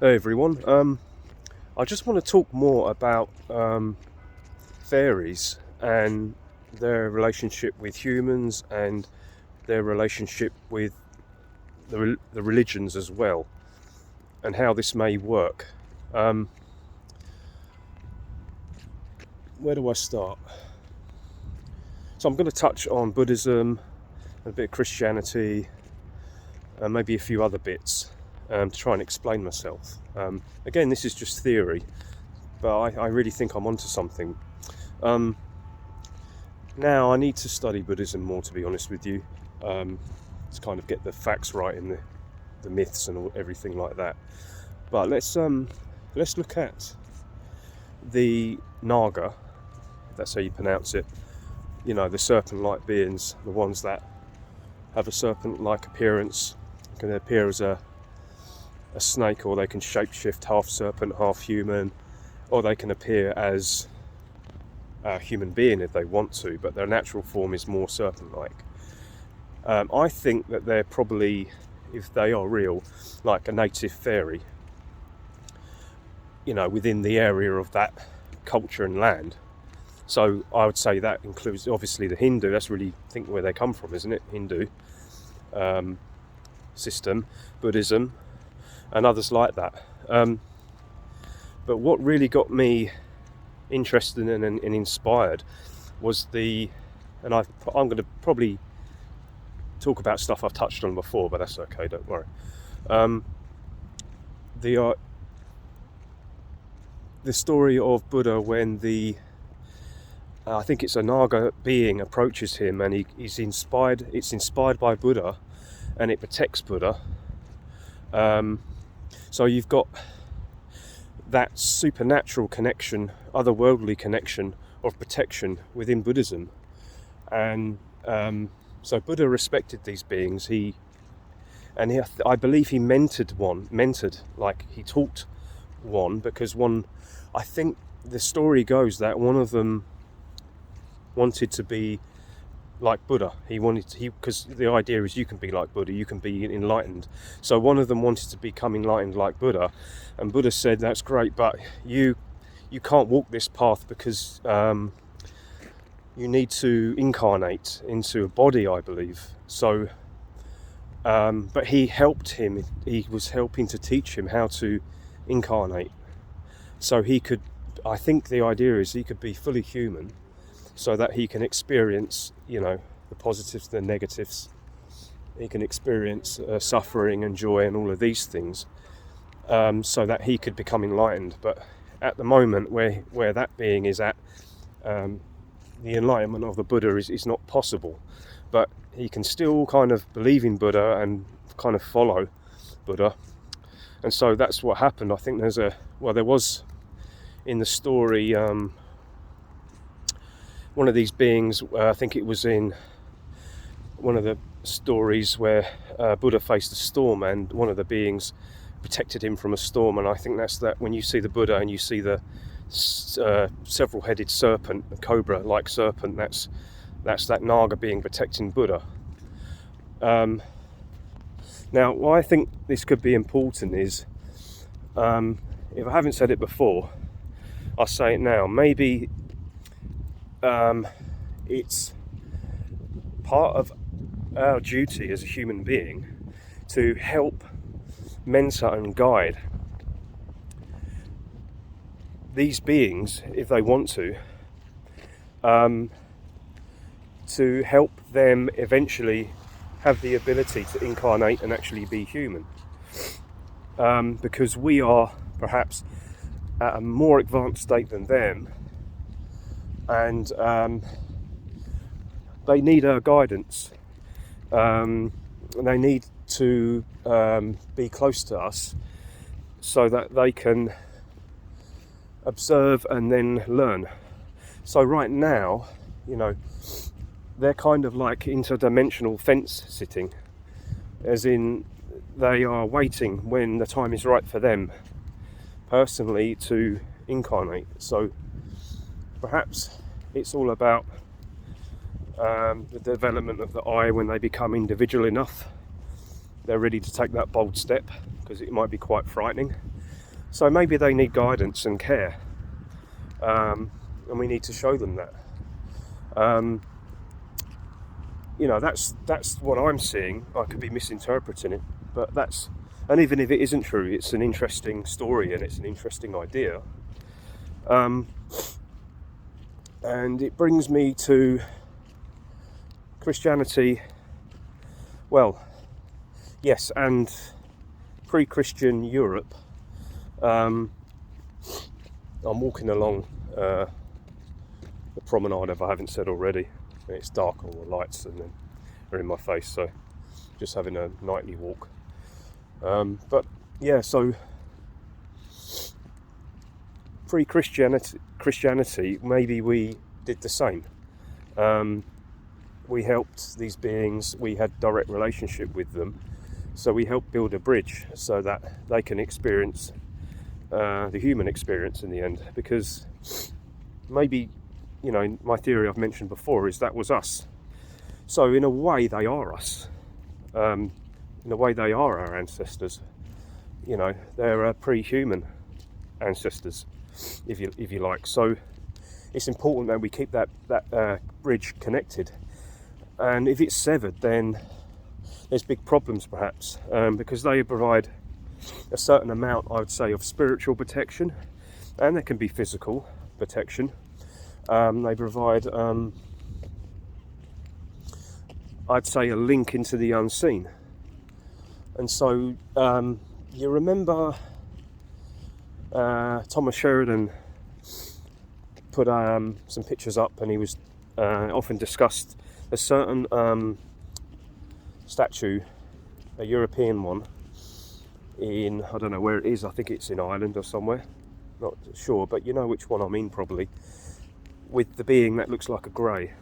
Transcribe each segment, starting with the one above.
Hey everyone. I just want to talk more about fairies and their relationship with humans and their relationship with the religions as well, and how this may work. Um, where do I start? So I'm going to touch on Buddhism, a bit of Christianity, and maybe a few other bits to try and explain myself. Again, this is just theory, but I really think I'm onto something. Now, I need to study Buddhism more, to be honest with you, to kind of get the facts right in the myths and everything like that. But let's look at the Naga, if that's how you pronounce it. You know, the serpent-like beings, the ones that have a serpent-like appearance, can appear as a snake, or they can shapeshift half serpent, half human, or they can appear as a human being if they want to, but their natural form is more serpent-like. I think that they're probably, if they are real, like a native fairy, you know, within the area of that culture and land. So I would say that includes obviously the Hindu. That's really, I think, where they come from, isn't it? Hindu system, Buddhism, and others like that. But what really got me interested and inspired was and I'm going to probably talk about stuff I've touched on before, but that's okay, don't worry. The story of Buddha when I think it's a Naga being approaches him, and he's inspired. It's inspired by Buddha, and it protects Buddha. So you've got that supernatural connection, otherworldly connection of protection within Buddhism, and so Buddha respected these beings. I believe he mentored, like he taught one, because I think the story goes that one of them wanted to be like Buddha. Because the idea is you can be like Buddha, you can be enlightened. So one of them wanted to become enlightened like Buddha, and Buddha said, "That's great, but you can't walk this path because you need to incarnate into a body, I believe." So, but he helped him. He was helping to teach him how to incarnate, so he could. I think the idea is he could be fully human, so that he can experience, you know, the positives, the negatives. He can experience suffering and joy and all of these things, so that he could become enlightened. But at the moment, where that being is at, the enlightenment of the Buddha is not possible. But he can still kind of believe in Buddha and kind of follow Buddha. And so that's what happened. I think there was in the story, one of these beings, I think it was in one of the stories where Buddha faced a storm, and one of the beings protected him from a storm. And I think that's that when you see the Buddha and you see the several-headed serpent, the cobra-like serpent, that's that Naga being protecting Buddha. Now, why I think this could be important is, if I haven't said it before, I'll say it now. Maybe it's part of our duty as a human being to help mentor and guide these beings, if they want to help them eventually have the ability to incarnate and actually be human, because we are perhaps at a more advanced state than them, and they need our guidance. They need to be close to us so that they can observe and then learn. So right now, you know, they're kind of like interdimensional fence sitting, as in they are waiting when the time is right for them personally to incarnate. So perhaps it's all about the development of the eye. When they become individual enough, they're ready to take that bold step, because it might be quite frightening. So maybe they need guidance and care, and we need to show them that. That's what I'm seeing. I could be misinterpreting it, but and even if it isn't true, it's an interesting story and it's an interesting idea. And it brings me to Christianity. Well, yes, and pre-Christian Europe. I'm walking along the promenade, if I haven't said already. It's dark, all the lights and then are in my face, so just having a nightly walk. But yeah, so pre-Christianity, maybe we did the same. We helped these beings, we had direct relationship with them, so we helped build a bridge so that they can experience the human experience in the end. Because maybe, my theory I've mentioned before is that was us. So in a way they are us. In a way they are our ancestors. They're pre-human ancestors, if you like. So it's important that we keep that bridge connected. And if it's severed, then there's big problems perhaps, because they provide a certain amount, I would say, of spiritual protection, and there can be physical protection. They provide, I'd say, a link into the unseen. And so you remember Thomas Sheridan put some pictures up, and he was often discussed a certain statue, a European one, in, I don't know where it is, I think it's in Ireland or somewhere, not sure, but you know which one I mean probably, with the being that looks like a grey.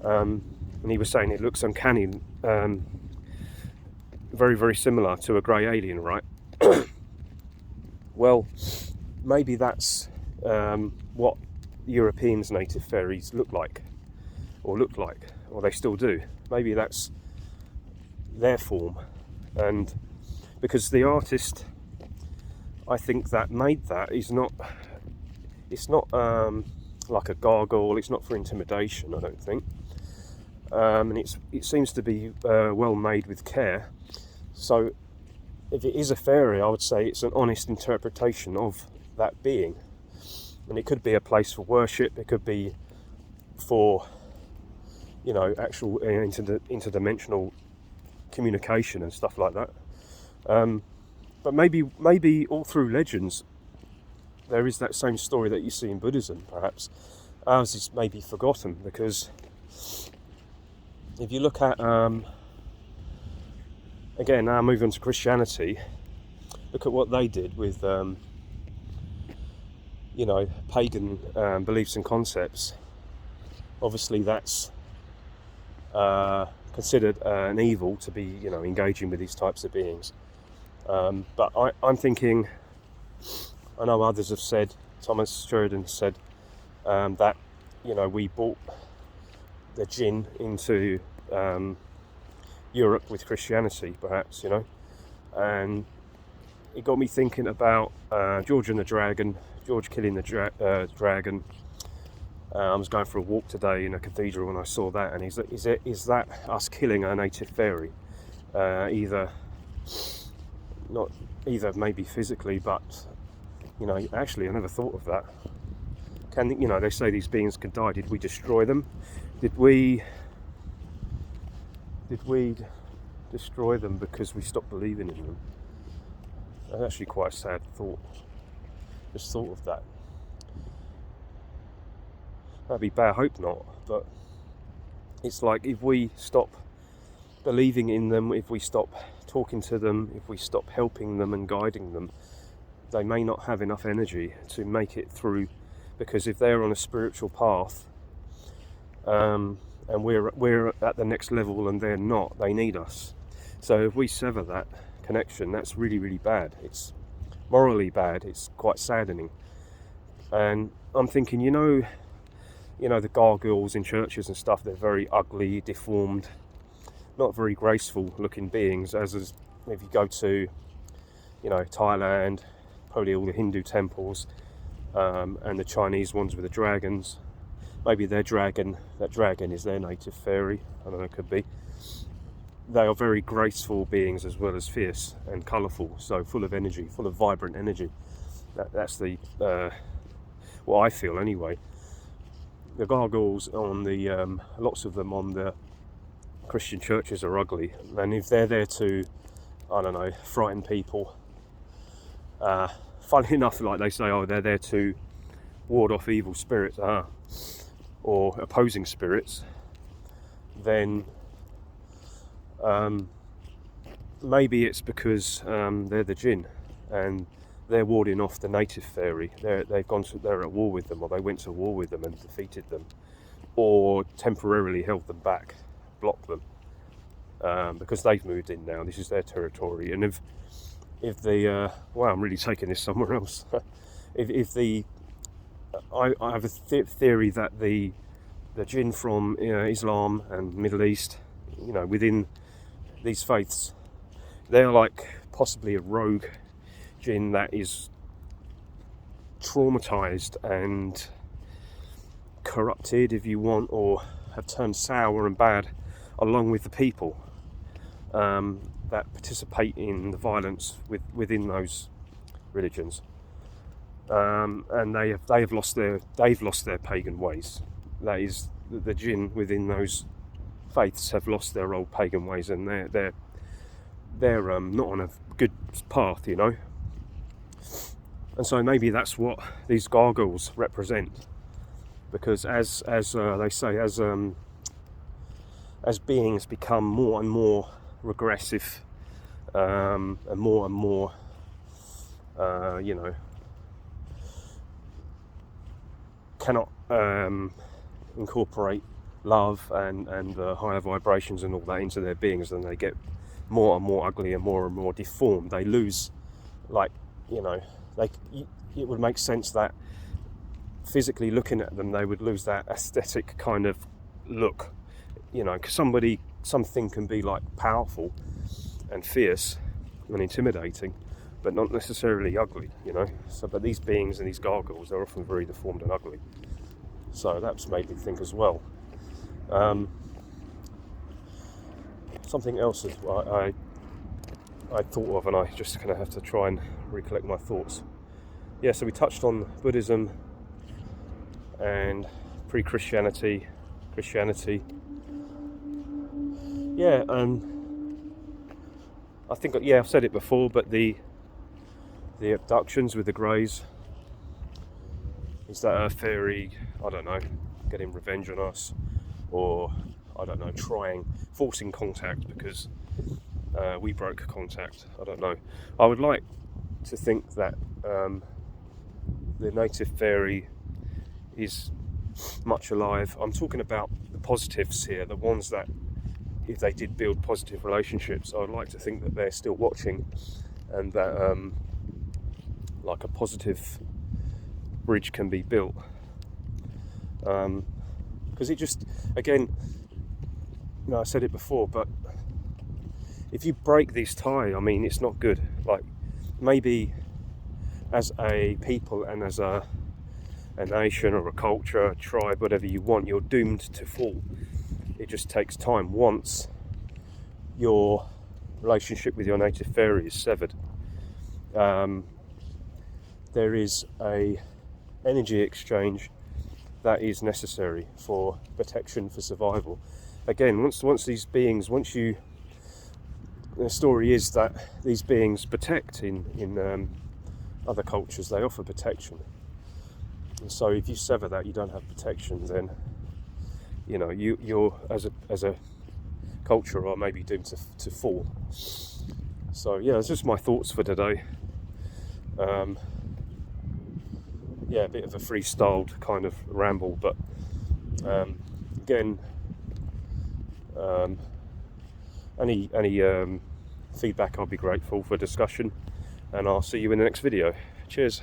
And he was saying it looks uncanny, very, very similar to a grey alien, right? Well, maybe that's what Europeans' native fairies looked like, or they still do. Maybe that's their form. And because the artist, I think, that made that it's not like a gargoyle, it's not for intimidation, I don't think. And it seems to be well made with care. So if it is a fairy, I would say it's an honest interpretation of that being. And it could be a place for worship, it could be for, actual interdimensional communication and stuff like that. But maybe all through legends there is that same story that you see in Buddhism, perhaps. Ours is maybe forgotten, because if you look at, again, now moving on to Christianity, look at what they did with, pagan beliefs and concepts. Obviously that's considered an evil to be, engaging with these types of beings. But I'm thinking, I know others have said, Thomas Sheridan said, that, we brought the jinn into Europe with Christianity, perhaps, and it got me thinking about George and the Dragon, George killing the dragon. I was going for a walk today in a cathedral and I saw that, and is that us killing our native fairy? Either maybe physically, but actually I never thought of that. They say these beings can die. Did we destroy them? Did we destroy them because we stopped believing in them? That's actually quite a sad thought. Just thought of that. That'd be bad. I hope not. But it's like, if we stop believing in them, if we stop talking to them, if we stop helping them and guiding them, they may not have enough energy to make it through. Because if they're on a spiritual path, and we're at the next level and they're not, they need us. So if we sever that connection, that's really, really bad. It's morally bad. It's quite saddening. And I'm thinking, the gargoyles in churches and stuff, they're very ugly, deformed, not very graceful looking beings, as if you go to, Thailand, probably all the Hindu temples, and the Chinese ones with the dragons. Maybe that dragon is their native fairy. I don't know, it could be. They are very graceful beings as well as fierce and colourful, so full of energy, full of vibrant energy. That's the what I feel anyway. The gargoyles on the lots of them on the Christian churches are ugly, and if they're there to, I don't know, frighten people, funnily enough, like they say, they're there to ward off evil spirits, or opposing spirits, then maybe it's because they're the jinn and they're warding off the native fairy. They're at war with them, or they went to war with them and defeated them, or temporarily held them back, blocked them, because they've moved in now. This is their territory. And if the I'm really taking this somewhere else. I have a theory that the jinn from Islam and Middle East, within these faiths, they're like possibly a rogue jinn that is traumatized and corrupted, if you want, or have turned sour and bad along with the people that participate in the violence within those religions, and they've lost their pagan ways. That is, the jinn within those faiths have lost their old pagan ways, and they're not on a good path, And so maybe that's what these gargoyles represent, because as they say, as beings become more and more regressive, and more, cannot incorporate love and higher vibrations and all that into their beings, then they get more and more ugly and more deformed. They lose, it would make sense that physically looking at them, they would lose that aesthetic kind of look, because something can be like powerful and fierce and intimidating, but not necessarily ugly, So, but these beings and these gargoyles, they're often very deformed and ugly. So that's made me think as well. Something else that I thought of, and I just kind of have to try and recollect my thoughts. Yeah, so we touched on Buddhism and pre-Christianity, Christianity. Yeah, I think, I've said it before, but the abductions with the Greys, is that a fairy, I don't know, getting revenge on us, or I don't know, forcing contact because we broke contact. I don't know. I would like to think that the native fairy is much alive. I'm talking about the positives here, the ones that, if they did build positive relationships, I would like to think that they're still watching, and that like a positive bridge can be built. Because it just, again, I said it before, but if you break this tie, it's not good. Like, maybe as a people and as a nation or a culture, a tribe, whatever you want, you're doomed to fall. It just takes time. Once your relationship with your native fairy is severed, there is a energy exchange that is necessary for protection, for survival. Again, once these beings, the story is that these beings protect in other cultures. They offer protection, and so if you sever that, you don't have protection. Then you're as a culture are maybe doomed to fall. So it's just my thoughts for today. A bit of a freestyled kind of ramble, but again, any feedback, I'll be grateful for discussion, and I'll see you in the next video. Cheers.